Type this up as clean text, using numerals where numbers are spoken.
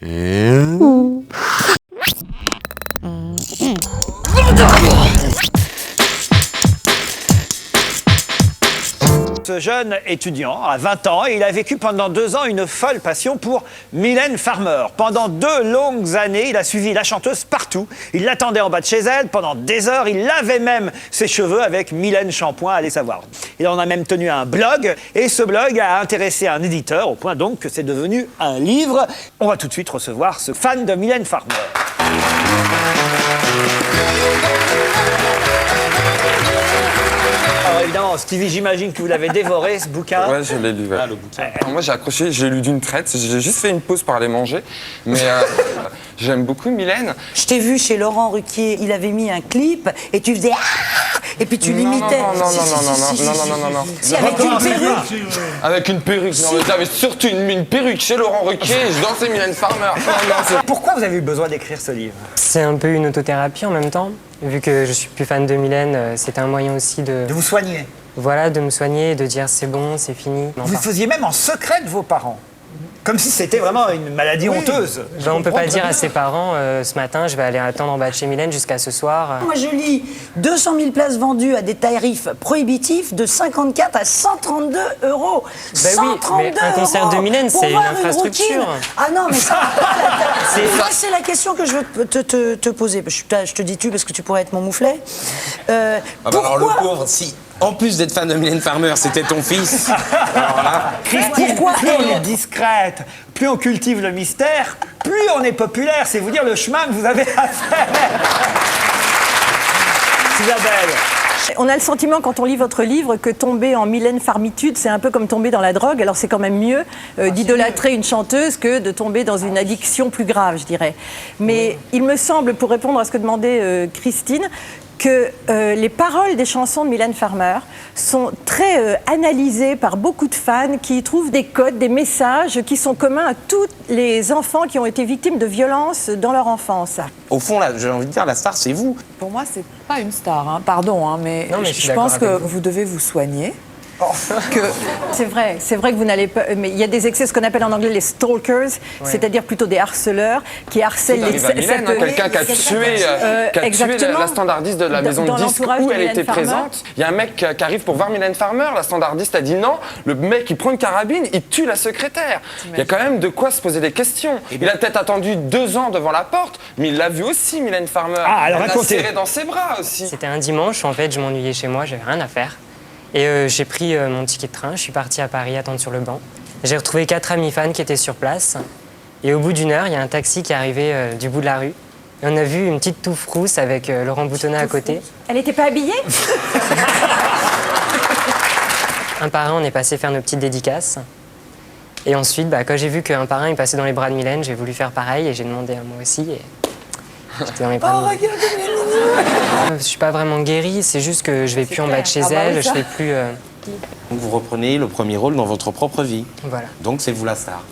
Ce jeune étudiant a 20 ans et il a vécu pendant 2 ans une folle passion pour Mylène Farmer. Pendant 2 longues années, il a suivi la chanteuse partout. Il l'attendait en bas de chez elle pendant des heures. Il lavait même ses cheveux avec Mylène Shampoing, allez savoir. Il en a même tenu un blog et ce blog a intéressé un éditeur au point donc que c'est devenu un livre. On va tout de suite recevoir ce fan de Mylène Farmer. Alors évidemment, Stevie, j'imagine que vous l'avez dévoré, ce bouquin. Ouais, je l'ai lu. Ouais. le bouquin. Moi, j'ai accroché, j'ai lu d'une traite. J'ai juste fait une pause pour aller manger. Mais j'aime beaucoup Mylène. Je t'ai vu chez Laurent Ruquier, il avait mis un clip et tu faisais ah et puis tu l'imitais. Non. Si, avec une perruque. Avec une perruque. Non, mais j'avais surtout une perruque chez Laurent Ruquier et je dansais Mylène Farmer. Pourquoi vous avez eu besoin d'écrire ce livre? C'est un peu une autothérapie en même temps. Vu que je suis plus fan de Mylène, c'était un moyen aussi de De vous soigner. voilà, de me soigner et de dire c'est bon, c'est fini. Non, Vous le faisiez même en secret de vos parents. Comme si c'était vraiment une maladie honteuse. Ben, on peut pas le dire à ses parents, ce matin, je vais aller attendre en bas de chez Mylène jusqu'à ce soir. Moi je lis 200 000 places vendues à des tarifs prohibitifs de 54 à 132 euros. Ben oui, mais un concert de Mylène, pour c'est une voir infrastructure. routine. Ah non, mais ça. Ça, c'est la question que je veux te poser. Je te dis tu parce que tu pourrais être mon mouflet. Alors le pauvre, si en plus d'être fan de Mylène Farmer, c'était ton fils. Alors là, Christine, plus on est discrète, plus on cultive le mystère, plus on est populaire. C'est vous dire le chemin que vous avez à faire. Isabelle. On a le sentiment, quand on lit votre livre, que tomber en Mylène Farmitude, c'est un peu comme tomber dans la drogue. Alors c'est quand même mieux d'idolâtrer une chanteuse que de tomber dans une addiction plus grave, je dirais. Mais il me semble, pour répondre à ce que demandait Christine, que les paroles des chansons de Mylène Farmer sont très analysées par beaucoup de fans qui trouvent des codes, des messages qui sont communs à tous les enfants qui ont été victimes de violences dans leur enfance. au fond, là, j'ai envie de dire, la star, c'est vous. Pour moi, c'est pas une star, hein. Pardon, hein, mais, Non, mais je suis je d'accord pense que avec vous. vous devez vous soigner. C'est vrai que vous n'allez pas. Mais il y a des excès, ce qu'on appelle en anglais les stalkers, c'est-à-dire plutôt des harceleurs qui harcèlent Ça arrive à Mylène, hein, quelqu'un qui a tué la standardiste de la maison de disques l'entourage où de elle Mylène était Farmer. présente. Il y a un mec qui arrive pour voir Mylène Farmer, la standardiste a dit non, le mec il prend une carabine, il tue la secrétaire. Il y a quand même de quoi se poser des questions. Il a peut-être attendu 2 ans devant la porte, mais il l'a vu aussi Mylène Farmer. Ah, alors elle l'a racontez. serré dans ses bras aussi. C'était un dimanche, en fait, je m'ennuyais chez moi, j'avais rien à faire. Et j'ai pris mon ticket de train, je suis parti à Paris attendre sur le banc. J'ai retrouvé 4 amis fans qui étaient sur place. Et au bout d'1 heure, il y a un taxi qui est arrivé du bout de la rue. Et on a vu une petite touffe rousse avec Laurent Boutonnat à côté. Elle n'était pas habillée? Un par un, on est passé faire nos petites dédicaces. Et ensuite, quand j'ai vu qu'un par un, il passait dans les bras de Mylène, j'ai voulu faire pareil et j'ai demandé à moi aussi. Et j'étais dans les bras de Mylène. Je suis pas vraiment guérie, c'est juste que je vais plus en bas de chez elle, je fais plus... Vous reprenez le premier rôle dans votre propre vie. Voilà. Donc c'est vous la star.